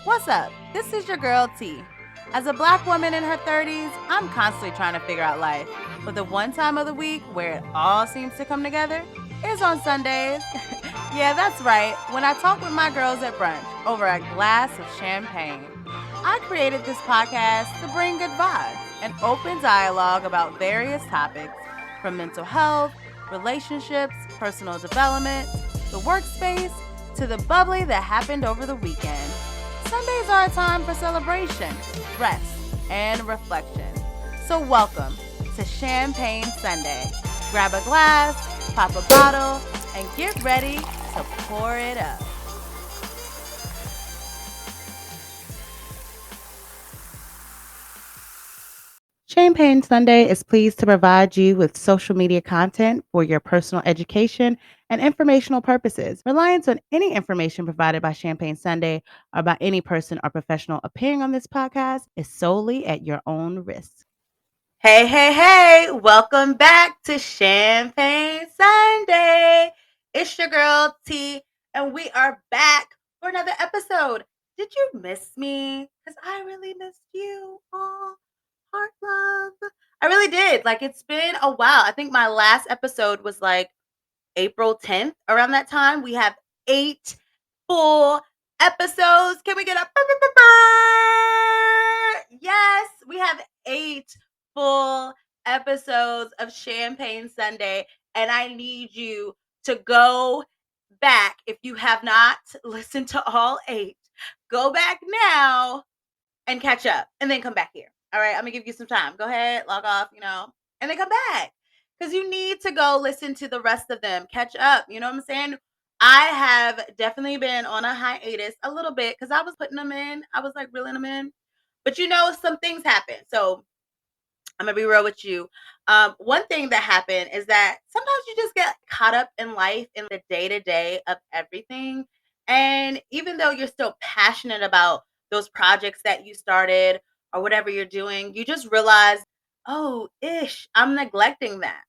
What's up? This is your girl T. As a black woman in her 30s, I'm constantly trying to figure out life. But the one time of the week where it all seems to come together is on Sundays. Yeah, that's right. When I talk with my girls at brunch over a glass of champagne. I created this podcast to bring good vibes and open dialogue about various topics from mental health, relationships, personal development, the workspace, to the bubbly that happened over the weekend. Sundays are a time for celebration, rest, and reflection. So, welcome to Champagne Sunday. Grab a glass, pop a bottle, and get ready to pour it up. Champagne Sunday is pleased to provide you with social media content for your personal education and informational purposes. Reliance on any information provided by Champagne Sunday or by any person or professional appearing on this podcast is solely at your own risk. Hey, hey, hey, welcome back to Champagne Sunday. It's your girl T, and we are back for another episode. Did you miss me? Because I really missed you. Oh, heart love. I really did. Like, it's been a while. I think my last episode was like April 10th. Around that time, we have 8 full episodes. Can we get a yes? We have 8 full episodes of Champagne Sunday, and I need you to go back if you have not listened to all 8. Go back now and catch up and then come back here. All right, I'm gonna give you some time. Go ahead, log off, and then come back because you need to go listen to the rest of them. Catch up. You know what I'm saying? I have definitely been on a hiatus a little bit because I was putting them in. I was like reeling them in, but some things happen. So I'm gonna be real with you. One thing that happened is that sometimes you just get caught up in life in the day to day of everything. And even though you're still passionate about those projects that you started or whatever you're doing, you just realize, oh, I'm neglecting that.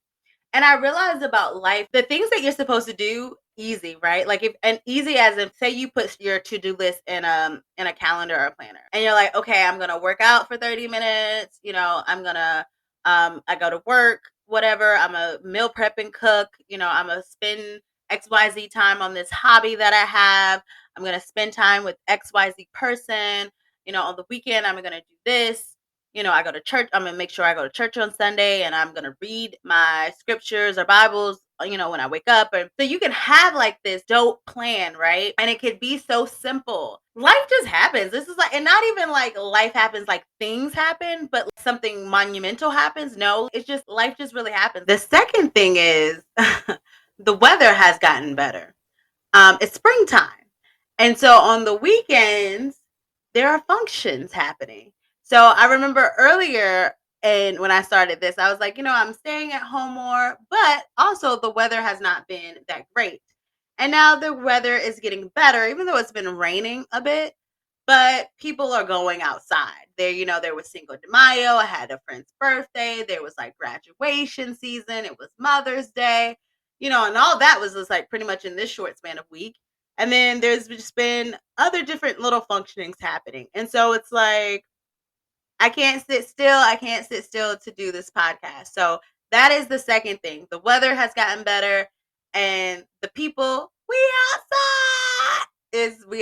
And I realized about life, the things that you're supposed to do easy, right? Like if and easy as if say you put your to-do list in a calendar or a planner. And you're like, "Okay, I'm going to work out for 30 minutes, I'm going to I go to work, whatever. I'm a meal prep and cook, I'm going to spend XYZ time on this hobby that I have. I'm going to spend time with XYZ person, on the weekend I'm going to do this. I go to church. I'm going to make sure I go to church on Sunday and I'm going to read my scriptures or Bibles, when I wake up. And so you can have like this dope plan, right? And it could be so simple. Life just happens. This is like, and not even like life happens, like things happen, but something monumental happens. No, it's just life just really happens. The second thing is the weather has gotten better. It's springtime. And so on the weekends, there are functions happening. So I remember earlier and when I started this, I was like, I'm staying at home more, but also the weather has not been that great. And now the weather is getting better, even though it's been raining a bit, but people are going outside. There was Cinco de Mayo. I had a friend's birthday. There was like graduation season. It was Mother's Day, and all that was just like pretty much in this short span of week. And then there's just been other different little functionings happening. And so it's like, I can't sit still. I can't sit still to do this podcast. So that is the second thing. The weather has gotten better and the people, we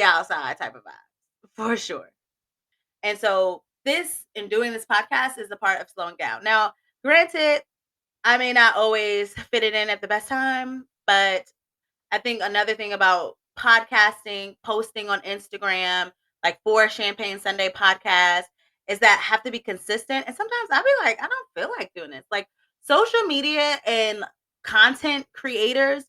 outside type of vibe for sure. And so doing this podcast is a part of slowing down. Now, granted, I may not always fit it in at the best time, but I think another thing about podcasting, posting on Instagram, like for Champagne Sunday podcast, is that I have to be consistent. And sometimes I'll be like, I don't feel like doing this. Like social media and content creators,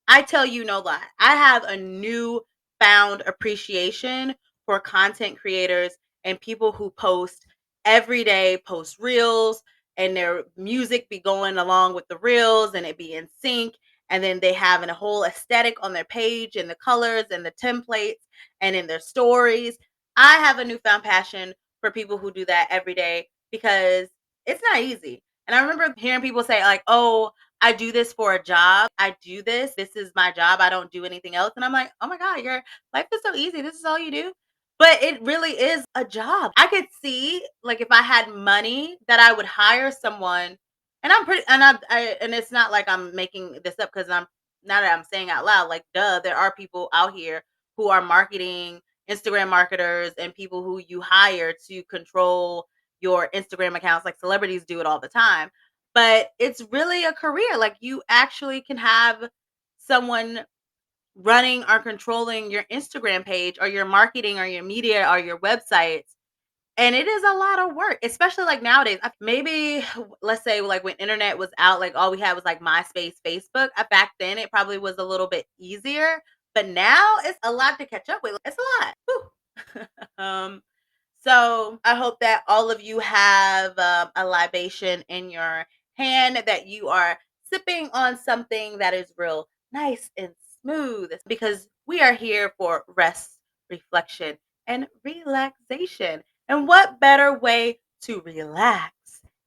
I tell you no lie. I have a new found appreciation for content creators and people who post every day, post reels, and their music be going along with the reels and it be in sync, and then they have a whole aesthetic on their page and the colors and the templates and in their stories. I have a newfound passion for people who do that every day because it's not easy. And I remember hearing people say like, "Oh, I do this for a job. I do this. This is my job. I don't do anything else." And I'm like, "Oh my God, your life is so easy. This is all you do." But it really is a job. I could see, like, if I had money that I would hire someone, and I'm pretty, and and it's not like I'm making this up because I'm, now that I'm saying out loud, like, duh, there are people out here who are marketing, Instagram marketers, and people who you hire to control your Instagram accounts. Like celebrities do it all the time. But it's really a career. Like, you actually can have someone running or controlling your Instagram page or your marketing or your media or your websites. And it is a lot of work, especially like nowadays. Maybe let's say like when internet was out, like all we had was like MySpace, Facebook. Back then, it probably was a little bit easier, but now it's a lot to catch up with. It's a lot. Whew. So I hope that all of you have a libation in your hand, that you are sipping on something that is real nice and smooth, because we are here for rest, reflection, and relaxation. And what better way to relax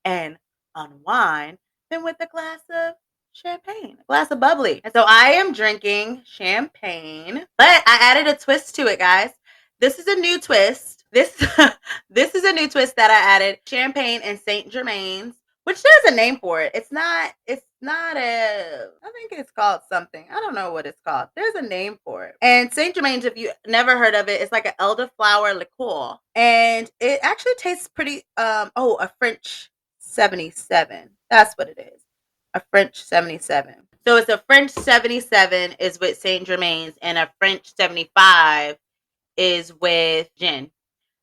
and unwind than with a glass of champagne, a glass of bubbly? And so I am drinking champagne, but I added a twist to it, guys. This is a new twist. This this is a new twist that I added: champagne and Saint Germain's, which there's a name for it. It's not a, I think it's called something. I don't know what it's called. There's a name for it. And Saint Germain's, if you never heard of it, it's like an elderflower liqueur. And it actually tastes pretty a French 77. That's what it is. A French 77. So it's a French 77 is with Saint Germain's, and a French 75 is with gin.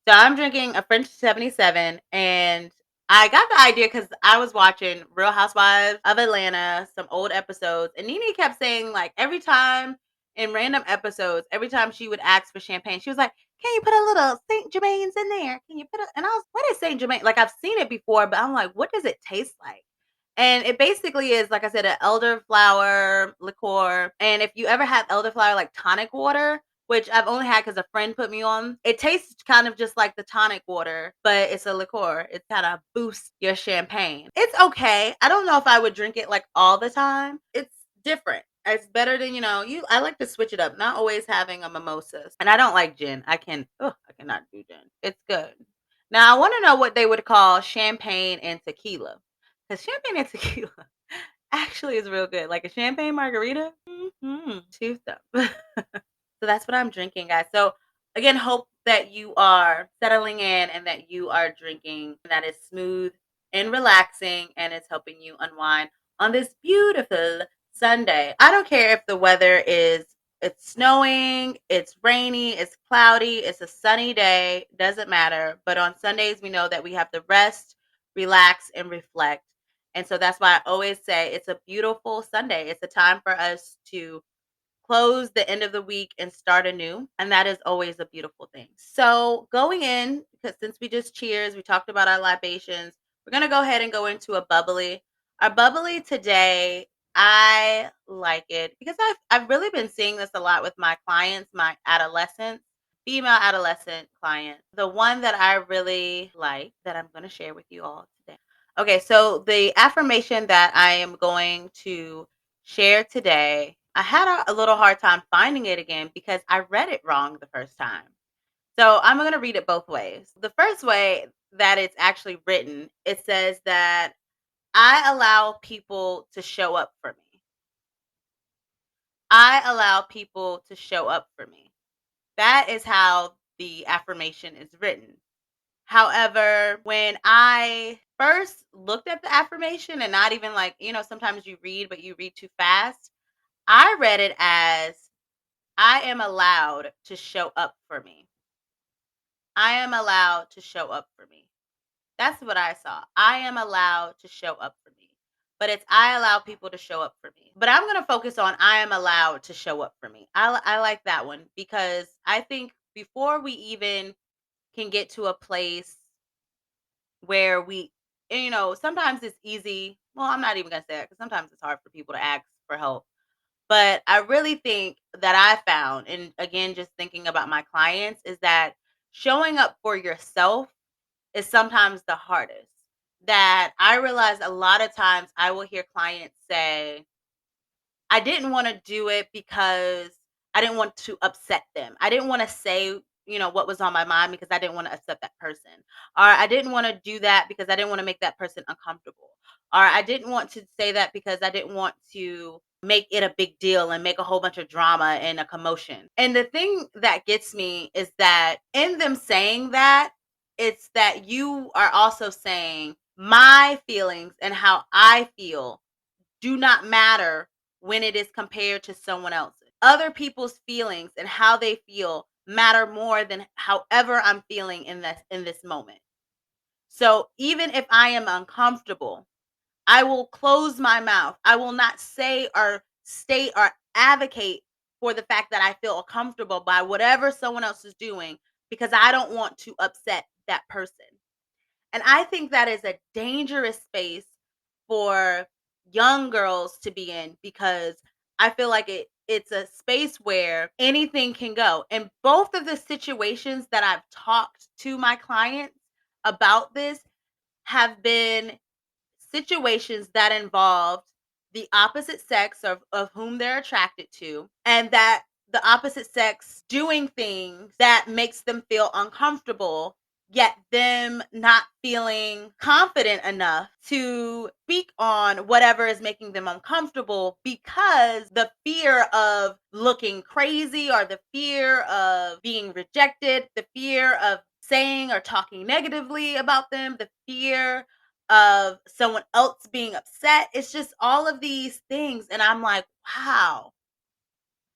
So I'm drinking a French 77, and I got the idea because I was watching Real Housewives of Atlanta, some old episodes, and Nene kept saying, like, every time in random episodes, every time she would ask for champagne, she was like, "Can you put a little St. Germain's in there? Can you put a?" And I was, "What is St. Germain?" Like, I've seen it before, but I'm like, "What does it taste like?" And it basically is, like I said, an elderflower liqueur. And if you ever had elderflower like tonic water, which I've only had because a friend put me on, it tastes kind of just like the tonic water, but it's a liqueur. It kind of boosts your champagne. It's okay. I don't know if I would drink it like all the time. It's different. It's better than, I like to switch it up, not always having a mimosa. And I don't like gin. I cannot do gin. It's good. Now I want to know what they would call champagne and tequila. Because champagne and tequila actually is real good. Like a champagne margarita. Two thumbs. So that's what I'm drinking, guys. So again, hope that you are settling in and that you are drinking that is smooth and relaxing and it's helping you unwind on this beautiful Sunday. I don't care if the weather is, it's snowing, it's rainy, it's cloudy, it's a sunny day, doesn't matter. But on Sundays, we know that we have to rest, relax, and reflect. And so that's why I always say it's a beautiful Sunday. It's a time for us to close the end of the week and start anew. And that is always a beautiful thing. So, going in, because since we just cheers, we talked about our libations, we're going to go ahead and go into a bubbly. Our bubbly today, I like it because I've really been seeing this a lot with my clients, my adolescents, female adolescent clients. The one that I really like that I'm going to share with you all today. Okay, so the affirmation that I am going to share today, I had a little hard time finding it again because I read it wrong the first time. So I'm going to read it both ways. The first way that it's actually written, it says that I allow people to show up for me. I allow people to show up for me. That is how the affirmation is written. However, when I first looked at the affirmation, and not even like, sometimes you read, but you read too fast, I read it as I am allowed to show up for me. I am allowed to show up for me. That's what I saw. I am allowed to show up for me. But it's I allow people to show up for me. But I'm going to focus on I am allowed to show up for me. I like that one because I think before we even can get to a place where sometimes it's easy. Well, I'm not even going to say that because sometimes it's hard for people to ask for help. But I really think that I found, and again, just thinking about my clients, is that showing up for yourself is sometimes the hardest. That I realize a lot of times I will hear clients say, I didn't want to do it because I didn't want to upset them. I didn't want to say what was on my mind because I didn't want to upset that person. Or I didn't want to do that because I didn't want to make that person uncomfortable. Or I didn't want to say that because I didn't want to make it a big deal and make a whole bunch of drama and a commotion. And the thing that gets me is that in them saying that, it's that you are also saying my feelings and how I feel do not matter when it is compared to someone else's. Other people's feelings and how they feel matter more than however I'm feeling in this moment. So even if I am uncomfortable, I will close my mouth. I will not say or state or advocate for the fact that I feel uncomfortable by whatever someone else is doing because I don't want to upset that person. And I think that is a dangerous space for young girls to be in because I feel like it's a space where anything can go. And both of the situations that I've talked to my clients about this have been situations that involved the opposite sex of whom they're attracted to, and that the opposite sex doing things that makes them feel uncomfortable, yet them not feeling confident enough to speak on whatever is making them uncomfortable because the fear of looking crazy or the fear of being rejected, the fear of saying or talking negatively about them, the fear of someone else being upset. It's just all of these things. And I'm like, wow.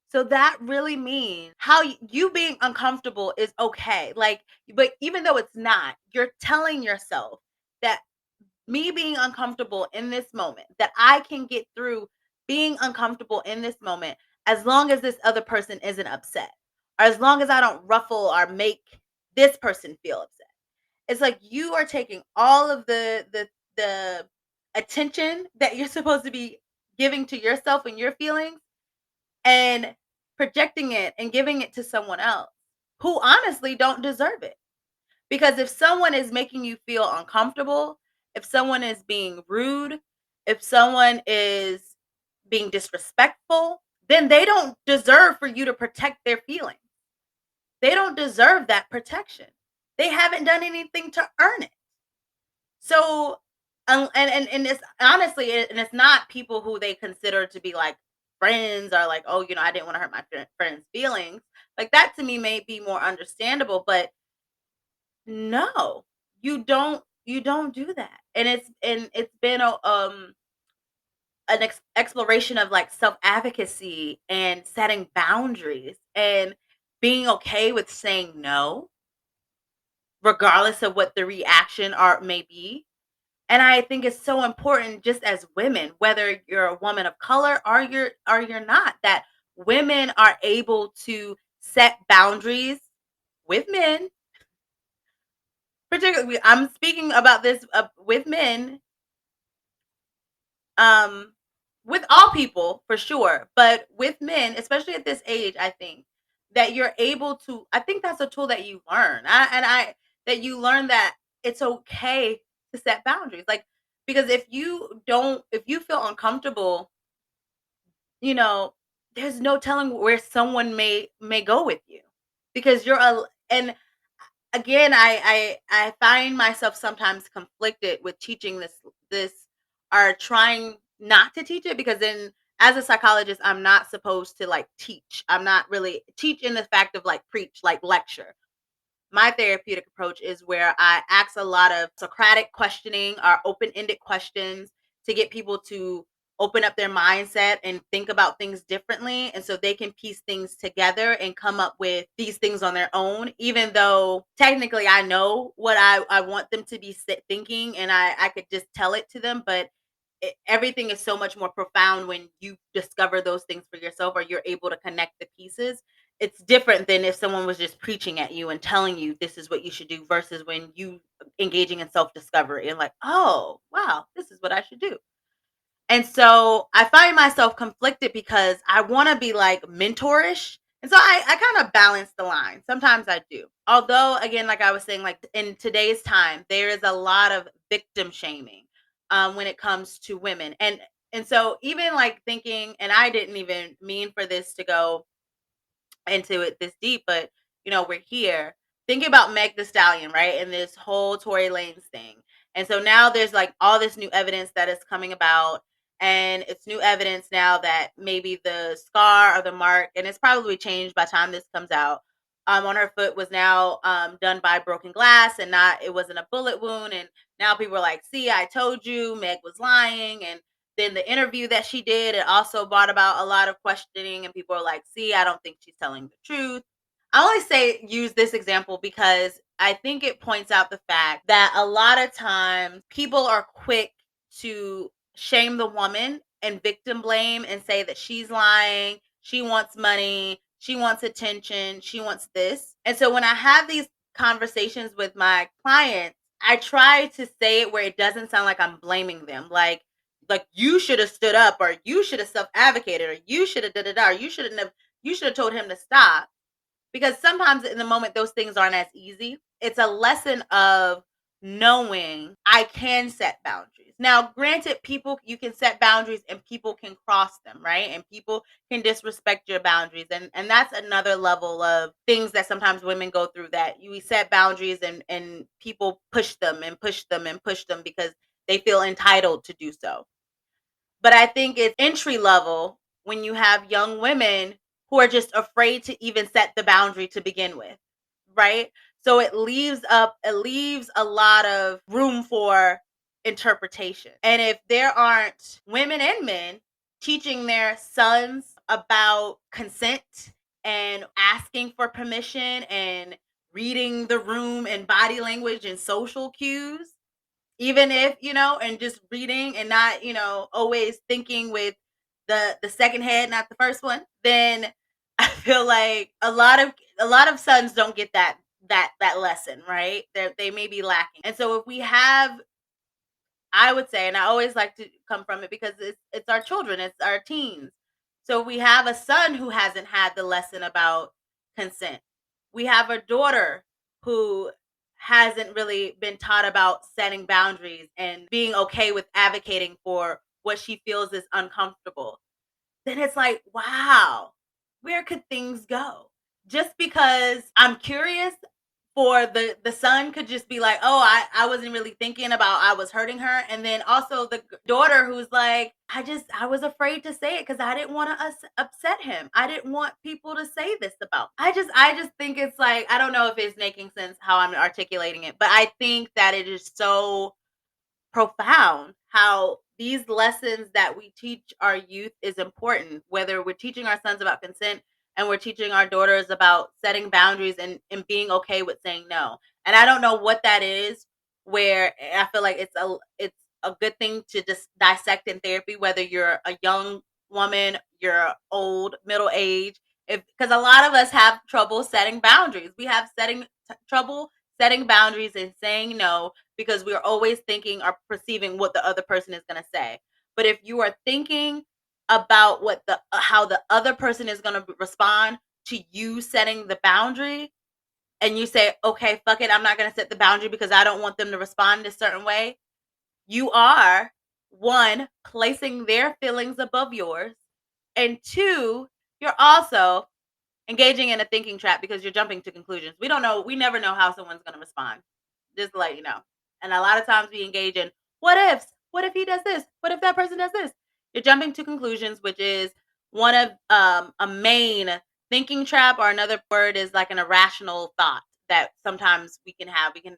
So that really means how you being uncomfortable is okay. Like, but even though it's not, you're telling yourself that me being uncomfortable in this moment, that I can get through being uncomfortable in this moment as long as this other person isn't upset, or as long as I don't ruffle or make this person feel upset. It's like you are taking all of the attention that you're supposed to be giving to yourself and your feelings and projecting it and giving it to someone else who honestly don't deserve it. Because if someone is making you feel uncomfortable, if someone is being rude, if someone is being disrespectful, then they don't deserve for you to protect their feelings. They don't deserve that protection. They haven't done anything to earn it. So, and it's honestly, and it's not people who they consider to be like friends or like, oh, I didn't want to hurt my friend's feelings. Like that to me may be more understandable, but no, you don't do that. And it's been an exploration of like self advocacy and setting boundaries and being okay with saying no, regardless of what the reaction or may be. And I think it's so important just as women, whether you're a woman of color or you're not, that women are able to set boundaries with men. Particularly, I'm speaking about this with men, um, with all people for sure, but with men, especially at this age, I think that you're able to. I think that's a tool that you learn, that you learn that it's okay to set boundaries, like because if you feel uncomfortable, you know, there's no telling where someone may go with you because you're a and again, I find myself sometimes conflicted with teaching this or trying not to teach it because then as a psychologist, I'm not supposed to like teach. I'm not really teach in the fact of like preach, like lecture. My therapeutic approach is where I ask a lot of Socratic questioning or open-ended questions to get people to open up their mindset and think about things differently. And so they can piece things together and come up with these things on their own, even though technically I know what I want them to be thinking and I could just tell it to them. But everything is so much more profound when you discover those things for yourself or you're able to connect the pieces. It's different than if someone was just preaching at you and telling you this is what you should do versus when you engaging in self-discovery and like, oh wow, this is what I should do. And so I find myself conflicted because I want to be like mentorish. And so I kind of balance the line. Sometimes I do. Although, again, like I was saying, like in today's time, there is a lot of victim shaming when it comes to women. And so even like thinking, and I didn't even mean for this to go into it this deep, but we're here. Thinking about Meg the Stallion, right? And this whole Tory Lanez thing. And so now there's like all this new evidence that is coming about. And it's new evidence now that maybe the scar or the mark, and it's probably changed by the time this comes out, on her foot was now done by broken glass and not, it wasn't a bullet wound. And now people are like, see, I told you, Meg was lying. And then the interview that she did, it also brought about a lot of questioning. And people are like, see, I don't think she's telling the truth. I only say use this example because I think it points out the fact that a lot of times people are quick to shame the woman and victim blame and say that she's lying, she wants money, she wants attention, she wants this. And so when I have these conversations with my clients, I try to say it where it doesn't sound like I'm blaming them. Like you should have stood up, or you should have self-advocated, or you should have da da da, or you should have told him to stop, because sometimes in the moment those things aren't as easy. It's a lesson of knowing I can set boundaries. Now, granted, people, you can set boundaries and people can cross them, right? And people can disrespect your boundaries. And that's another level of things that sometimes women go through, that you set boundaries and people push them and push them and push them because they feel entitled to do so. But I think it's entry level when you have young women who are just afraid to even set the boundary to begin with, right? So it leaves a lot of room for interpretation. And if there aren't women and men teaching their sons about consent and asking for permission and reading the room and body language and social cues, even if, and just reading and not, always thinking with the second head, not the first one, then I feel like a lot of sons don't get that lesson, right? They may be lacking. And so if we have, I would say, and I always like to come from it because it's our children, it's our teens. So we have a son who hasn't had the lesson about consent. We have a daughter who hasn't really been taught about setting boundaries and being okay with advocating for what she feels is uncomfortable. Then it's like, wow, where could things go? Just because I'm curious, for the son could just be like, oh, I wasn't really thinking about I was hurting her. And then also the daughter who's like, I was afraid to say it because I didn't want to upset him. I didn't want people to say this about. I just think it's like, I don't know if it's making sense how I'm articulating it, but I think that it is so profound how these lessons that we teach our youth is important, whether we're teaching our sons about consent and we're teaching our daughters about setting boundaries and being okay with saying no. And I don't know what that is, where I feel like it's a good thing to just dissect in therapy, whether you're a young woman, you're old, middle age, if because a lot of us have trouble setting boundaries. We have trouble setting boundaries and saying no because we're always thinking or perceiving what the other person is going to say. But if you are thinking about what the how the other person is going to respond to you setting the boundary, and you say, "Okay, fuck it, I'm not going to set the boundary because I don't want them to respond a certain way." You are, one, placing their feelings above yours, and two, you're also engaging in a thinking trap because you're jumping to conclusions. We never know how someone's going to respond. Just to let you know. And a lot of times we engage in what ifs. What if he does this? What if that person does this? You're jumping to conclusions, which is one of a main thinking trap, or another word is like an irrational thought that sometimes we can have. We can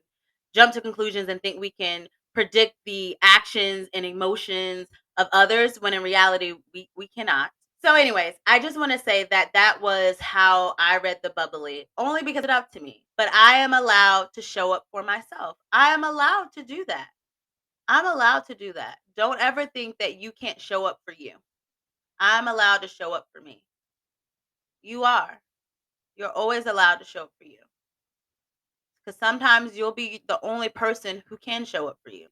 jump to conclusions and think we can predict the actions and emotions of others when in reality we cannot. So, anyways, I just want to say that that was how I read the bubbly, only because it up to me. But I am allowed to show up for myself. I am allowed to do that. I'm allowed to do that. Don't ever think that you can't show up for you. I'm allowed to show up for me. You are. You're always allowed to show up for you. Because sometimes you'll be the only person who can show up for you.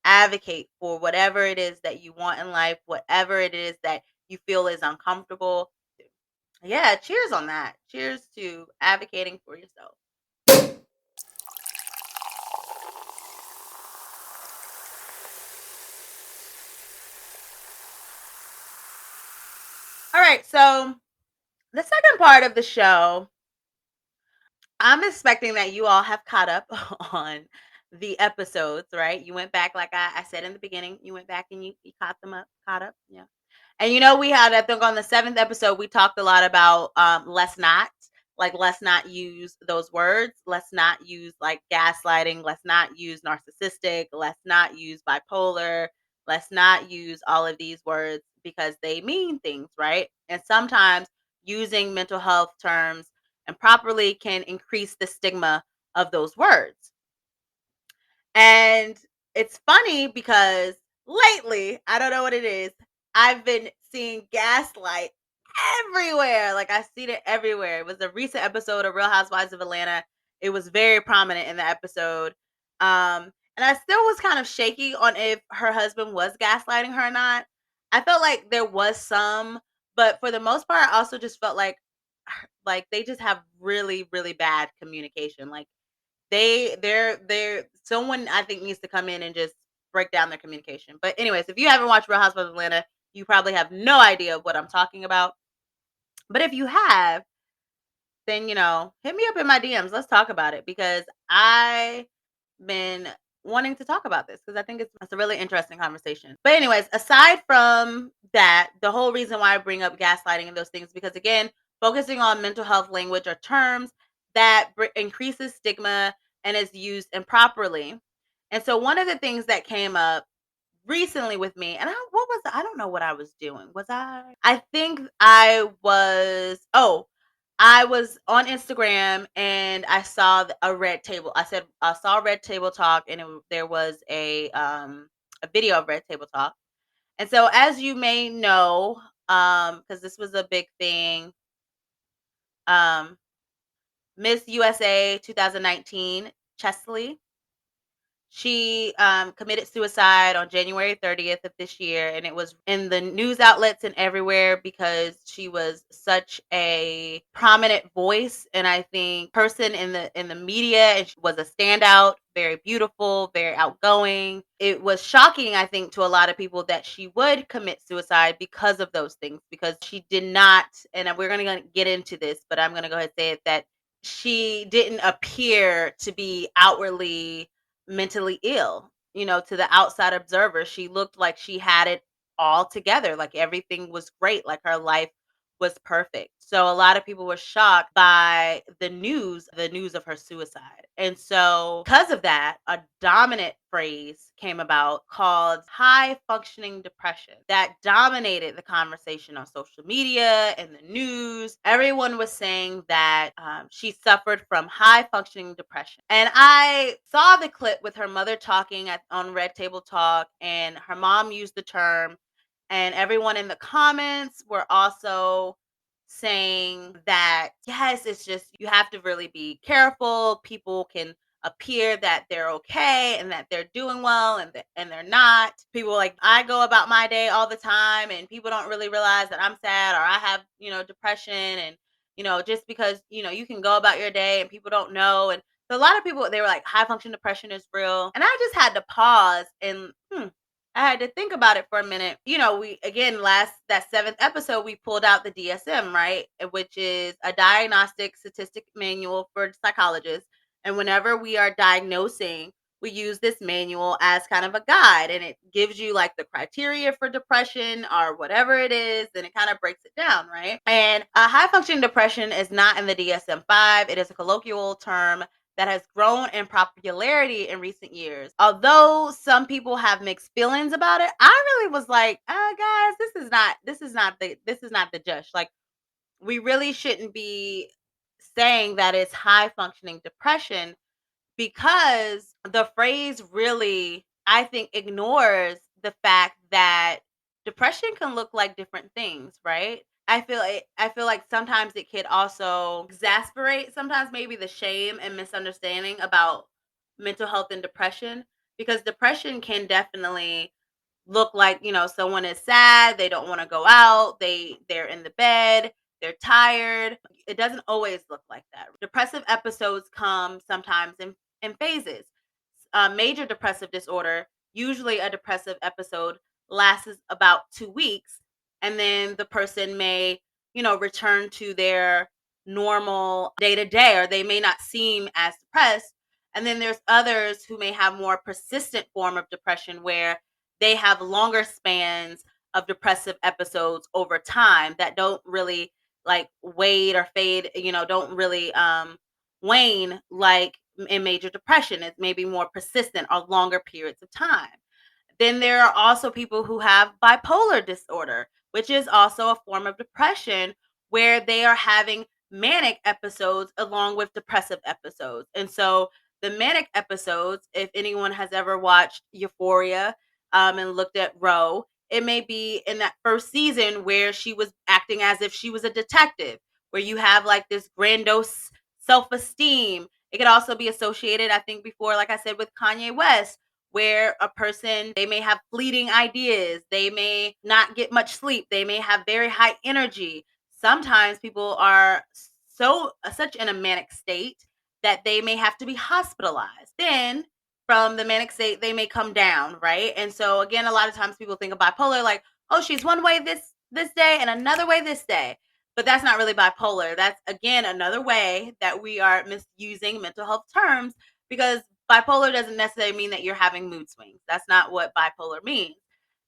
Advocate for whatever it is that you want in life, whatever it is that you feel is uncomfortable. Yeah, cheers on that. Cheers to advocating for yourself. All right, so the second part of the show, I'm expecting that you all have caught up on the episodes, right? You went back, like I said in the beginning, you went back and you caught them up, caught up. Yeah. And we had, I think on the seventh episode, we talked a lot about let's not, like, let's not use those words. Let's not use like gaslighting. Let's not use narcissistic. Let's not use bipolar. Let's not use all of these words because they mean things, right? And sometimes using mental health terms and properly can increase the stigma of those words. And it's funny because lately, I don't know what it is, I've been seeing gaslight everywhere. Like, I seen it everywhere. It was a recent episode of Real Housewives of Atlanta. It was very prominent in the episode. And I still was kind of shaky on if her husband was gaslighting her or not. I felt like there was some, but for the most part, I also just felt like they just have really, really bad communication. Like, they're someone I think needs to come in and just break down their communication. But anyways, if you haven't watched Real Housewives of Atlanta, you probably have no idea what I'm talking about. But if you have, then hit me up in my DMs. Let's talk about it because I been wanting to talk about this because I think it's a really interesting conversation. But anyways, aside from that, the whole reason why I bring up gaslighting and those things, because again, focusing on mental health language or terms that increases stigma and is used improperly. And so one of the things that came up recently with me, and I don't know what I was doing. I think I was on Instagram and I saw a red table. I saw Red Table Talk, and there was a video of Red Table Talk. And so, as you may know, because this was a big thing, um, Miss USA 2019, Chesley, she committed suicide on January 30th of this year, and it was in the news outlets and everywhere because she was such a prominent voice and I think person in the media, and she was a standout, very beautiful, very outgoing. It was shocking, I think, to a lot of people that she would commit suicide because of those things, because she did not, and we're going to get into this, but I'm going to go ahead and say it, that she didn't appear to be outwardly mentally ill. To the outside observer, she looked like she had it all together, like everything was great, like her life was perfect. So a lot of people were shocked by the news of her suicide. And so because of that, a dominant phrase came about called high functioning depression that dominated the conversation on social media and the news. Everyone was saying that she suffered from high functioning depression. And I saw the clip with her mother talking on Red Table Talk, and her mom used the term, and everyone in the comments were also saying that, yes, it's just you have to really be careful. People can appear that they're okay and that they're doing well, and they're not. People, like, I go about my day all the time and people don't really realize that I'm sad or I have, depression, and just because, you can go about your day and people don't know. And so a lot of people, they were like, high function depression is real. And I just had to pause and I had to think about it for a minute. We, again, that seventh episode, we pulled out the DSM, right? Which is a diagnostic statistic manual for psychologists. And whenever we are diagnosing, we use this manual as kind of a guide, and it gives you like the criteria for depression or whatever it is, and it kind of breaks it down, right? And high functioning depression is not in the DSM-5. It is a colloquial term that has grown in popularity in recent years. Although some people have mixed feelings about it, I really was like, guys, this is not the judge. Like, we really shouldn't be saying that it's high functioning depression, because the phrase really, I think, ignores the fact that depression can look like different things, right? I feel like sometimes it could also exasperate sometimes maybe the shame and misunderstanding about mental health and depression, because depression can definitely look like, someone is sad, they don't want to go out, they're in the bed, they're tired. It doesn't always look like that. Depressive episodes come sometimes in phases. Major depressive disorder, usually a depressive episode lasts about 2 weeks, and then the person may, return to their normal day to day, or they may not seem as depressed. And then there's others who may have more persistent form of depression where they have longer spans of depressive episodes over time that don't really like wade or fade, don't really wane like in major depression. It's maybe more persistent or longer periods of time. Then there are also people who have bipolar disorder, which is also a form of depression where they are having manic episodes along with depressive episodes. And so the manic episodes, if anyone has ever watched Euphoria and looked at Ro, it may be in that first season where she was acting as if she was a detective, where you have like this grandiose self esteem. It could also be associated, I think, before, like I said, with Kanye West, where a person, they may have fleeting ideas, they may not get much sleep, they may have very high energy. Sometimes people are such in a manic state that they may have to be hospitalized. Then from the manic state they may come down, right? And so again, a lot of times people think of bipolar like, oh, she's one way this day and another way this day. But that's not really bipolar. That's again another way that we are misusing mental health terms, because bipolar doesn't necessarily mean that you're having mood swings. That's not what bipolar means.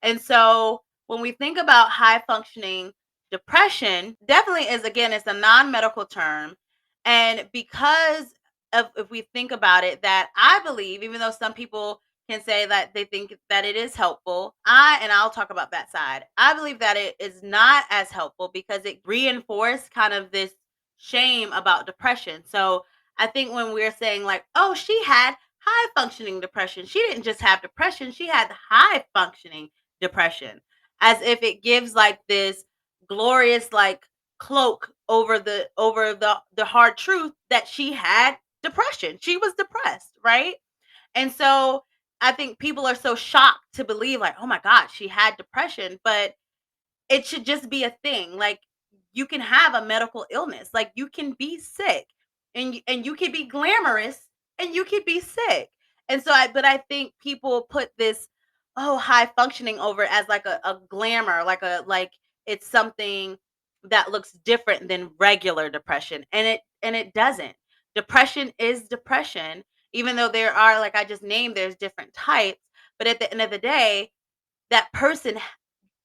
And so when we think about high functioning depression, definitely is, again, it's a non-medical term. And because of, if we think about it, that I believe, even though some people can say that they think that it is helpful, I'll talk about that side. I believe that it is not as helpful because it reinforced kind of this shame about depression. So I think when we're saying like, oh, she had high functioning depression, she didn't just have depression, she had high functioning depression, as if it gives like this glorious like cloak over the hard truth that she had depression. She was depressed, right? And so I think people are so shocked to believe like, oh my god, she had depression, but it should just be a thing. Like, you can have a medical illness. Like, you can be sick, and you can be glamorous and you can be sick. And so I think people put this, oh, high functioning over as like a glamour, like it's something that looks different than regular depression. And it doesn't. Depression is depression, even though there are, like I just named, there's different types. But at the end of the day, that person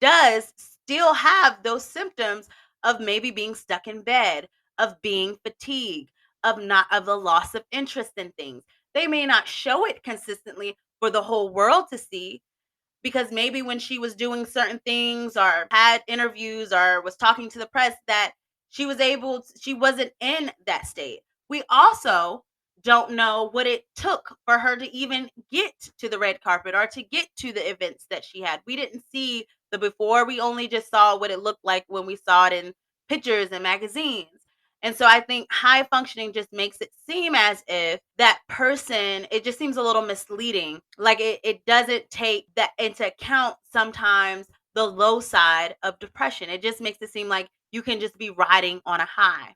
does still have those symptoms of maybe being stuck in bed, of being fatigued, of the loss of interest in things. They may not show it consistently for the whole world to see, because maybe when she was doing certain things or had interviews or was talking to the press, that she wasn't in that state. We also don't know what it took for her to even get to the red carpet or to get to the events that she had. We didn't see the before. We only just saw what it looked like when we saw it in pictures and magazines. And so I think high functioning just makes it seem as if that person, it just seems a little misleading. Like it doesn't take that into account sometimes the low side of depression. It just makes it seem like you can just be riding on a high.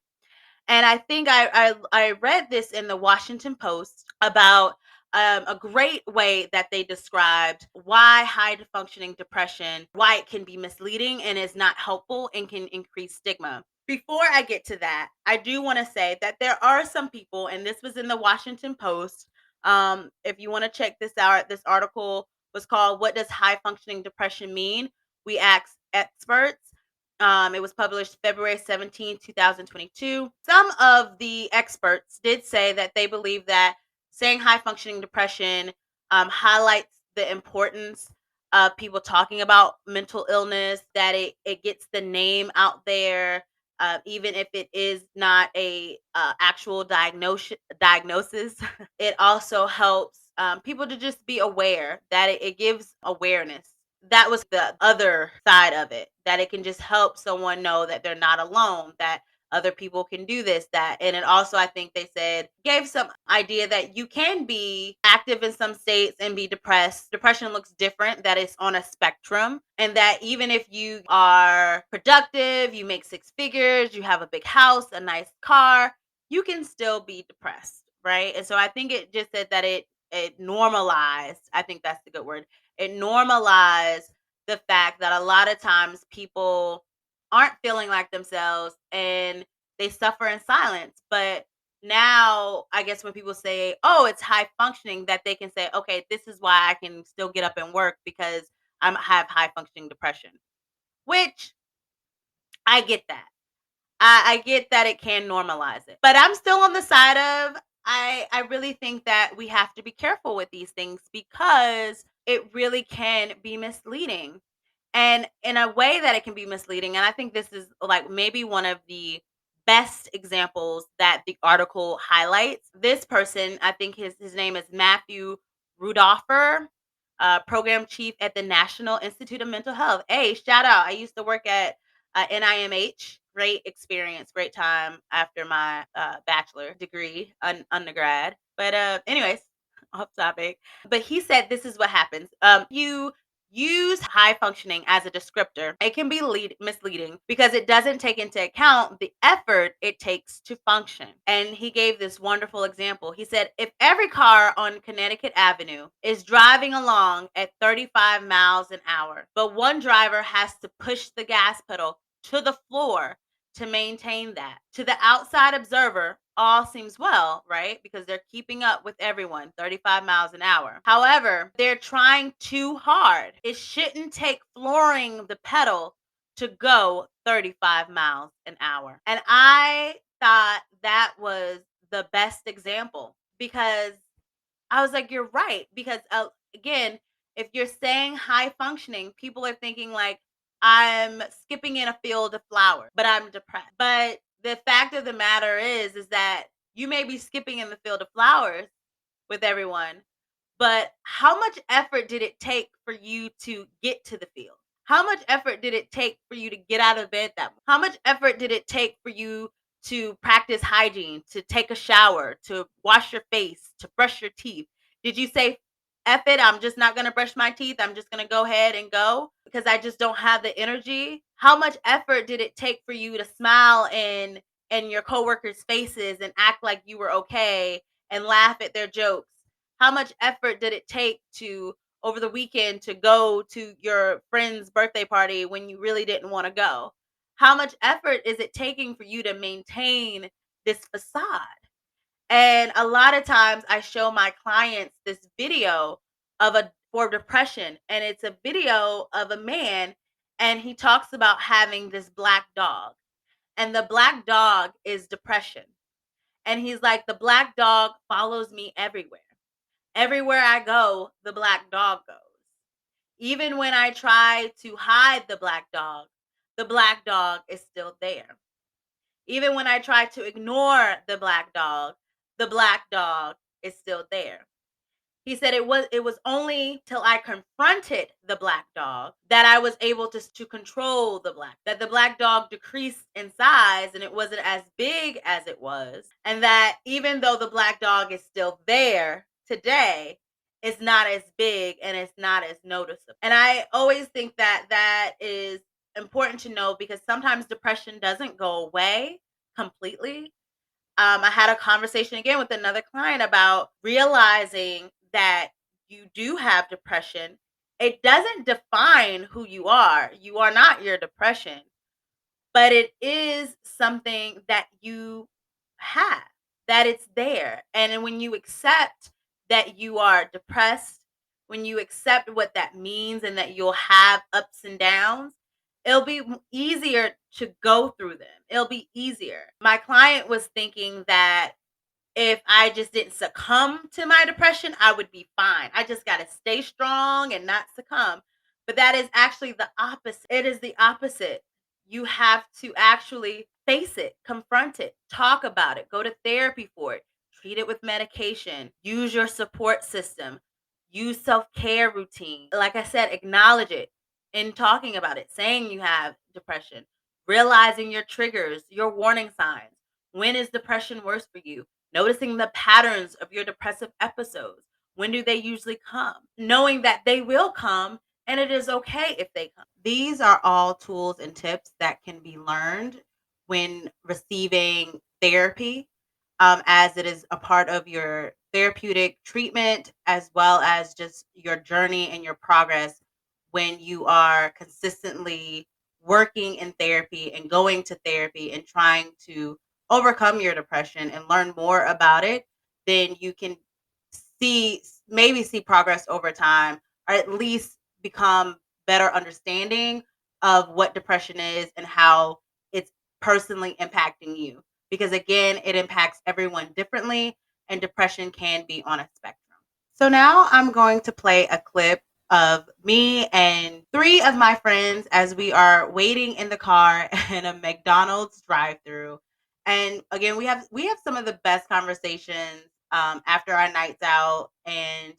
And I think I read this in the Washington Post about a great way that they described why high functioning depression, why it can be misleading and is not helpful and can increase stigma. Before I get to that, I do want to say that there are some people, and this was in the Washington Post. If you want to check this out, this article was called "What Does High Functioning Depression Mean?" We asked experts. It was published February 17, 2022. Some of the experts did say that they believe that saying high functioning depression highlights the importance of people talking about mental illness, that it gets the name out there, even if it is not a actual diagnosis. It also helps people to just be aware, that it gives awareness. That was the other side of it, that it can just help someone know that they're not alone, that other people can do this, that. And it also, I think they said, gave some idea that you can be active in some states and be depressed. Depression looks different, that it's on a spectrum, and that even if you are productive, you make six figures, you have a big house, a nice car, you can still be depressed, right? And so I think it just said that it normalized, I think that's the good word, it normalized the fact that a lot of times people aren't feeling like themselves, and they suffer in silence. But now, I guess when people say, "Oh, it's high functioning," that they can say, "Okay, this is why I can still get up and work because have high functioning depression." Which I get that. I get that it can normalize it. But I'm still on the side of I really think that we have to be careful with these things because it really can be misleading. And in a way that it can be misleading, and I think this is like maybe one of the best examples that the article highlights. This person, I think his name is Matthew Rudolfer, program chief at the National Institute of Mental Health. Hey, shout out. I used to work at NIMH. Great experience, great time after my bachelor degree, undergrad. But anyways, off topic. But he said this is what happens. You use high functioning as a descriptor. It can be misleading because it doesn't take into account the effort it takes to function. And he gave this wonderful example. He said, if every car on Connecticut Avenue is driving along at 35 miles an hour, but one driver has to push the gas pedal to the floor to maintain that. To the outside observer, all seems well, right? Because they're keeping up with everyone, 35 miles an hour. However, they're trying too hard. It shouldn't take flooring the pedal to go 35 miles an hour. And I thought that was the best example because I was like, you're right. Because again, if you're saying high functioning, people are thinking like, I'm skipping in a field of flowers, but I'm depressed. But the fact of the matter is that you may be skipping in the field of flowers with everyone, but how much effort did it take for you to get to the field? How much effort did it take for you to get out of bed that morning? How much effort did it take for you to practice hygiene, to take a shower, to wash your face, to brush your teeth? Did you say, F it, I'm just not going to brush my teeth. I'm just going to go ahead and go because I just don't have the energy? How much effort did it take for you to smile in your coworkers' faces and act like you were okay and laugh at their jokes? How much effort did it take to over the weekend to go to your friend's birthday party when you really didn't want to go? How much effort is it taking for you to maintain this facade? And a lot of times I show my clients this video of a for depression, and it's a video of a man, and he talks about having this black dog, and the black dog is depression. And he's like, the black dog follows me everywhere. Everywhere I go, the black dog goes. Even when I try to hide the black dog is still there. Even when I try to ignore the black dog is still there. He said it was only till I confronted the black dog that I was able to control that the black dog decreased in size and it wasn't as big as it was. And that even though the black dog is still there today, it's not as big and it's not as noticeable. And I always think that that is important to know because sometimes depression doesn't go away completely. I had a conversation again with another client about realizing that you do have depression. It doesn't define who you are. You are not your depression, but it is something that you have, that it's there. And then when you accept that you are depressed, when you accept what that means and that you'll have ups and downs, it'll be easier to go through them. It'll be easier. My client was thinking that if I just didn't succumb to my depression, I would be fine. I just got to stay strong and not succumb. But that is actually the opposite. It is the opposite. You have to actually face it, confront it, talk about it, go to therapy for it, treat it with medication, use your support system, use self care routine. Like I said, acknowledge it in talking about it, saying you have depression, realizing your triggers, your warning signs. When is depression worse for you? Noticing the patterns of your depressive episodes. When do they usually come? Knowing that they will come and it is okay if they come. These are all tools and tips that can be learned when receiving therapy, as it is a part of your therapeutic treatment, as well as just your journey and your progress when you are consistently working in therapy and going to therapy and trying to overcome your depression and learn more about it, then you can see progress over time, or at least become better understanding of what depression is and how it's personally impacting you. Because again, it impacts everyone differently, and depression can be on a spectrum. So now I'm going to play a clip of me and three of my friends as we are waiting in the car in a McDonald's drive-through. And again, we have some of the best conversations after our nights out, and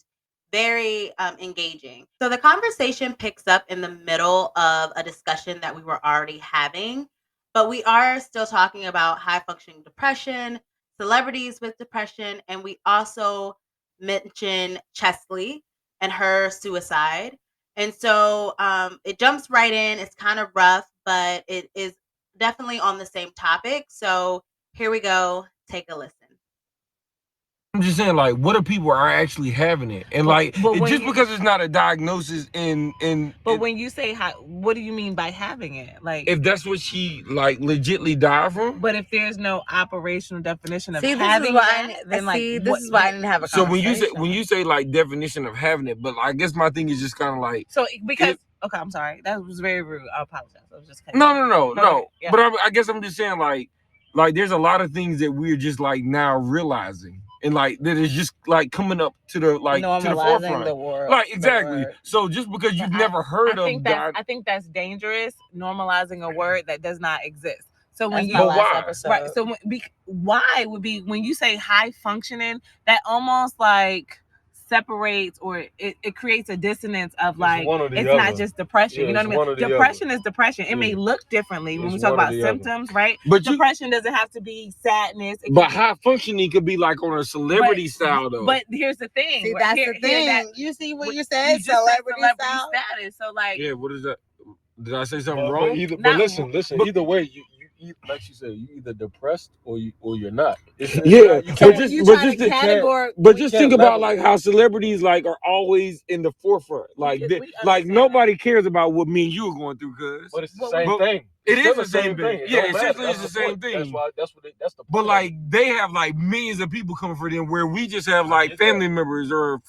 very engaging. So the conversation picks up in the middle of a discussion that we were already having, but we are still talking about high functioning depression, celebrities with depression, and we also mention Chesley and her suicide. And so it jumps right in. It's kind of rough, but it is definitely on the same topic. So here we go. Take a listen. I'm just saying, like, what if people are actually having it, and because it's not a diagnosis But when you say what do you mean by having it? Like, if that's what she like legitly died from. But if there's no operational definition of See, this having is why that, then like, this is why I didn't have a So conversation. when you say like definition of having it, but I guess my thing is just kind of like, so because okay, I'm sorry, that was very rude. I apologize. I was just no. Yeah. But I guess I'm just saying like there's a lot of things that we're just like now realizing, and like that is just like coming up to the to the forefront. The word, like exactly. So just because you've never heard of God, I think that's dangerous. Normalizing a word that does not exist. So when That's you my last why? episode. right, so why would be when you say high functioning, that almost like separates, or it creates a dissonance of like it's not just depression. Yeah, you know what I mean? Depression is depression. It may look differently when we talk about symptoms, right? But depression doesn't have to be sadness. But high functioning could be like on a celebrity style though. But here's the thing. See, that's the thing. You see what you said? You just said Celebrity style. status. So like, Yeah, what is that? Did I say something wrong? But listen. Either way, you like you said, you either depressed or you're not. Yeah, but just think about like how celebrities like are always in the forefront. Like nobody cares about what me and you are going through, cuz. But it's the same thing. It is the same thing. Yeah, essentially it's the same thing. That's the point. But like they have like millions of people coming for them, where we just have like family members or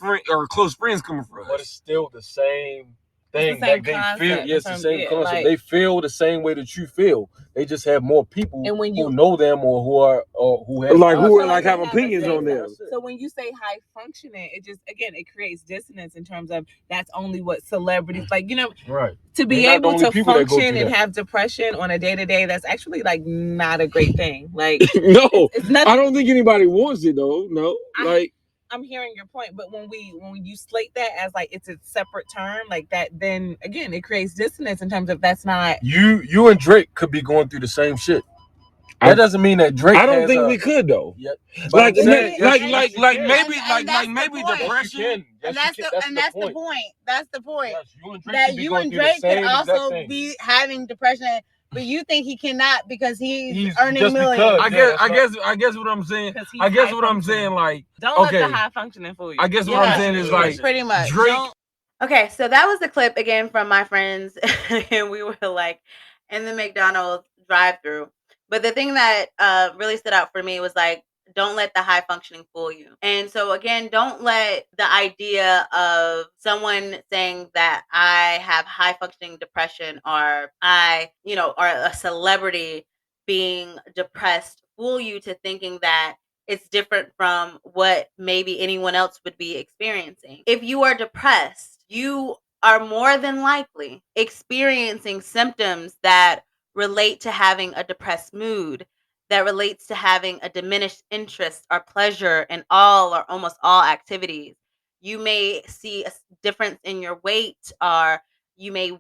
close friends coming for us. But it's still the same thing the same that they feel. concept. Yes, the same concept. Like, they feel the same way that you feel. They just have more people and when who know them or who have opinions on them. So when you say high functioning, it just again it creates dissonance in terms of that's only what celebrities like. Right. To be able to function and have depression on a day to day, that's actually like not a great thing. Like no, it's nothing. I don't think anybody wants it though. No, I'm hearing your point, but when you slate that as like it's a separate term like that, then again it creates dissonance in terms of that's not you and Drake could be going through the same shit. That doesn't mean that Drake. I don't think we could though. Yeah, maybe depression. And that's the point. That's the point. Yes, that you and Drake could also be having depression. But you think he cannot because he's earning millions. I guess what I'm saying. I guess what I'm saying, like, don't let the high functioning fool you. I guess what I'm saying is like pretty much Drake. Okay, so that was the clip again from my friends, and we were like in the McDonald's drive-through. But the thing that really stood out for me was like, don't let the high functioning fool you. And so again, don't let the idea of someone saying that I have high functioning depression or or a celebrity being depressed fool you to thinking that it's different from what maybe anyone else would be experiencing. If you are depressed, you are more than likely experiencing symptoms that relate to having a depressed mood, that relates to having a diminished interest or pleasure in all or almost all activities. You may see a difference in your weight, or you may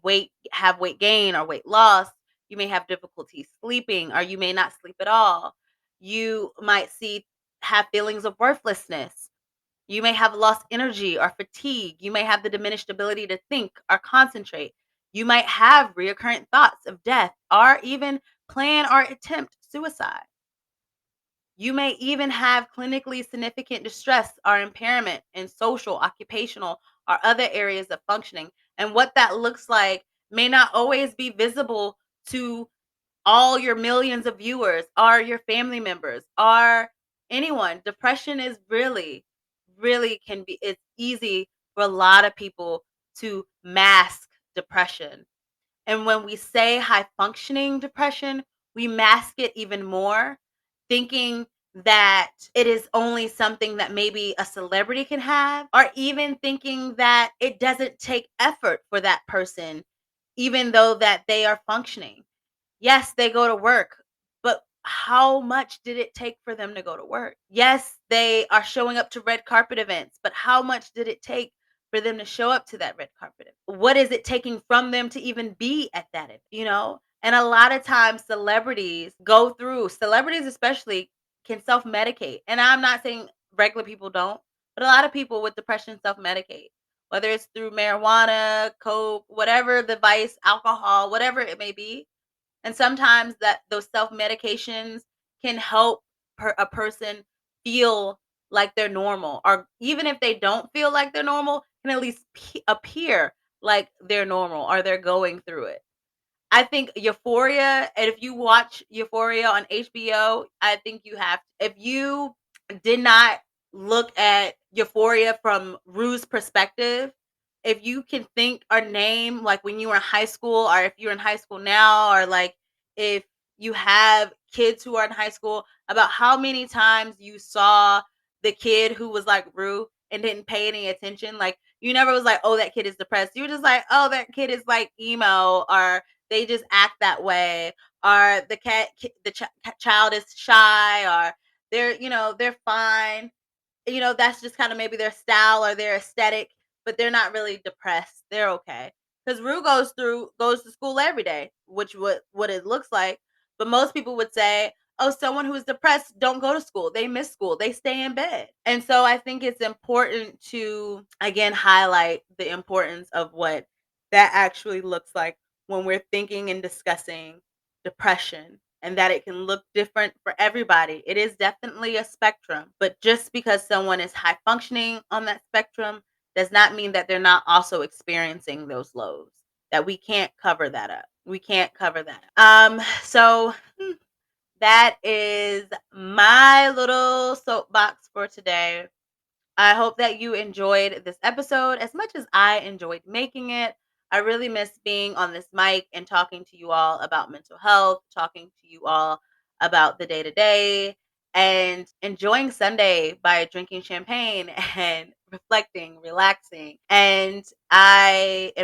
have weight gain or weight loss. You may have difficulty sleeping, or you may not sleep at all. You might have feelings of worthlessness. You may have lost energy or fatigue. You may have the diminished ability to think or concentrate. You might have recurrent thoughts of death or even plan or attempt suicide. You may even have clinically significant distress or impairment in social, occupational, or other areas of functioning. And what that looks like may not always be visible to all your millions of viewers, or your family members, or anyone. Depression is really can be, it's easy for a lot of people to mask depression. And when we say high functioning depression, we mask it even more, thinking that it is only something that maybe a celebrity can have, or even thinking that it doesn't take effort for that person, even though that they are functioning. Yes, they go to work, but how much did it take for them to go to work? Yes, they are showing up to red carpet events, but how much did it take for them to show up to that red carpet event? What is it taking from them to even be at that event, you know? And a lot of times celebrities especially can self-medicate. And I'm not saying regular people don't, but a lot of people with depression self-medicate, whether it's through marijuana, coke, whatever the vice, alcohol, whatever it may be. And sometimes that those self-medications can help a person feel like they're normal, or even if they don't feel like they're normal, can at least appear like they're normal or they're going through it. I think Euphoria, and if you watch Euphoria on HBO, I think you have, if you did not look at Euphoria from Rue's perspective, if you can think or name, like when you were in high school, or if you're in high school now, or like if you have kids who are in high school, about how many times you saw the kid who was like Rue and didn't pay any attention. Like, you never was like, oh, that kid is depressed. You were just like, oh, that kid is like emo, or they just act that way, or the child is shy, or they're fine. That's just kind of maybe their style or their aesthetic, but they're not really depressed. They're okay. Because Rue goes to school every day, which what it looks like. But most people would say, oh, someone who's depressed don't go to school. They miss school. They stay in bed. And so I think it's important to, again, highlight the importance of what that actually looks like when we're thinking and discussing depression, and that it can look different for everybody. It is definitely a spectrum, but just because someone is high functioning on that spectrum does not mean that they're not also experiencing those lows, that we can't cover that up. We can't cover that up. So that is my little soapbox for today. I hope that you enjoyed this episode as much as I enjoyed making it. I really miss being on this mic and talking to you all about mental health, talking to you all about the day to day, and enjoying Sunday by drinking champagne and reflecting, relaxing, and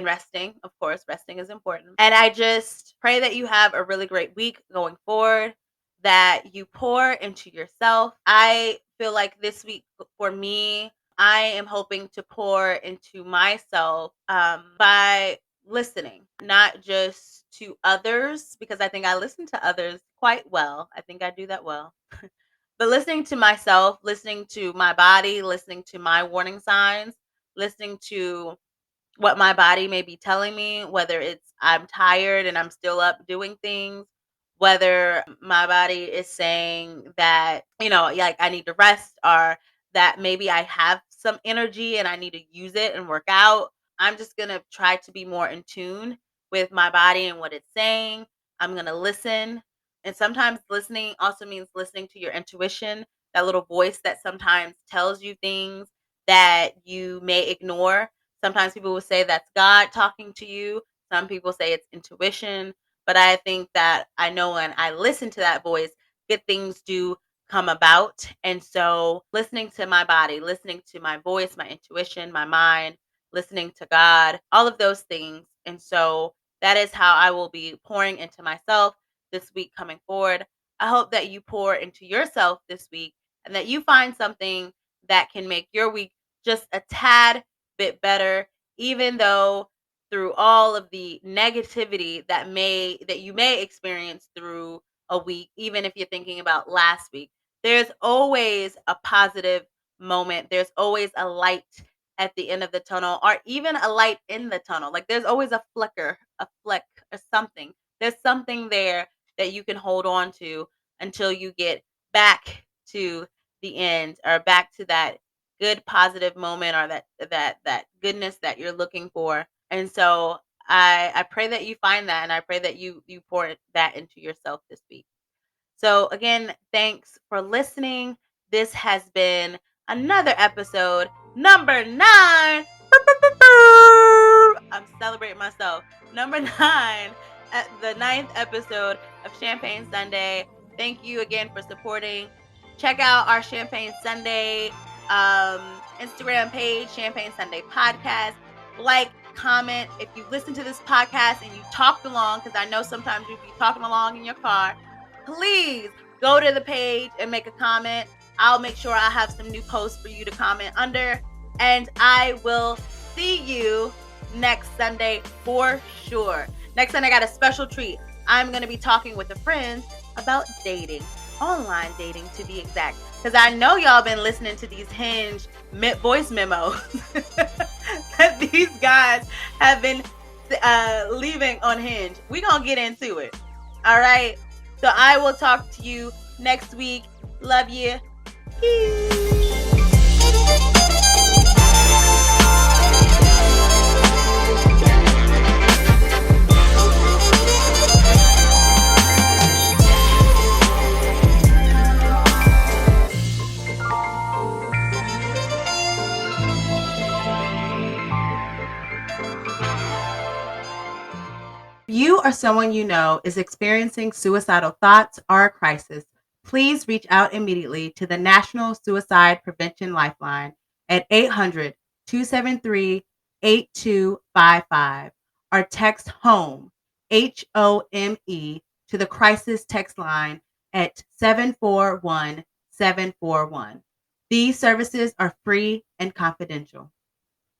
resting. Of course, resting is important. And I just pray that you have a really great week going forward, that you pour into yourself. I feel like this week for me, I am hoping to pour into myself by listening, not just to others, because I think I listen to others quite well. I think I do that well. But listening to myself, listening to my body, listening to my warning signs, listening to what my body may be telling me, whether it's I'm tired and I'm still up doing things, whether my body is saying that, like I need to rest, or that maybe I have some energy and I need to use it and work out. I'm just going to try to be more in tune with my body and what it's saying. I'm going to listen. And sometimes listening also means listening to your intuition, that little voice that sometimes tells you things that you may ignore. Sometimes people will say that's God talking to you. Some people say it's intuition. But I think that I know when I listen to that voice, good things do come about. And so listening to my body, listening to my voice, my intuition, my mind, listening to God, all of those things. And so that is how I will be pouring into myself this week coming forward. I hope that you pour into yourself this week and that you find something that can make your week just a tad bit better, even though through all of the negativity that you may experience through a week, even if you're thinking about last week, there's always a positive moment. There's always a light at the end of the tunnel, or even a light in the tunnel. Like there's always a fleck or something. There's something there that you can hold on to until you get back to the end, or back to that good positive moment, or that goodness that you're looking for. And so I pray that you find that, and I pray that you pour that into yourself this week. So again, thanks for listening. This has been another episode, number 9. I'm celebrating myself. Number 9, at the 9th episode of Champagne Sunday. Thank you again for supporting. Check out our Champagne Sunday Instagram page, Champagne Sunday Podcast. Like, comment. If you listen to this podcast and you talked along, because I know sometimes you'll be talking along in your car, please go to the page and make a comment. I'll make sure I have some new posts for you to comment under. And I will see you next Sunday for sure. Next Sunday, I got a special treat. I'm going to be talking with a friend about dating. Online dating, to be exact. Because I know y'all been listening to these Hinge voice memos that these guys have been leaving on Hinge. We're going to get into it. All right? So I will talk to you next week. Love you. If you or someone you know is experiencing suicidal thoughts or a crisis, please reach out immediately to the National Suicide Prevention Lifeline at 800-273-8255 or text HOME, HOME, to the crisis text line at 741-741. These services are free and confidential.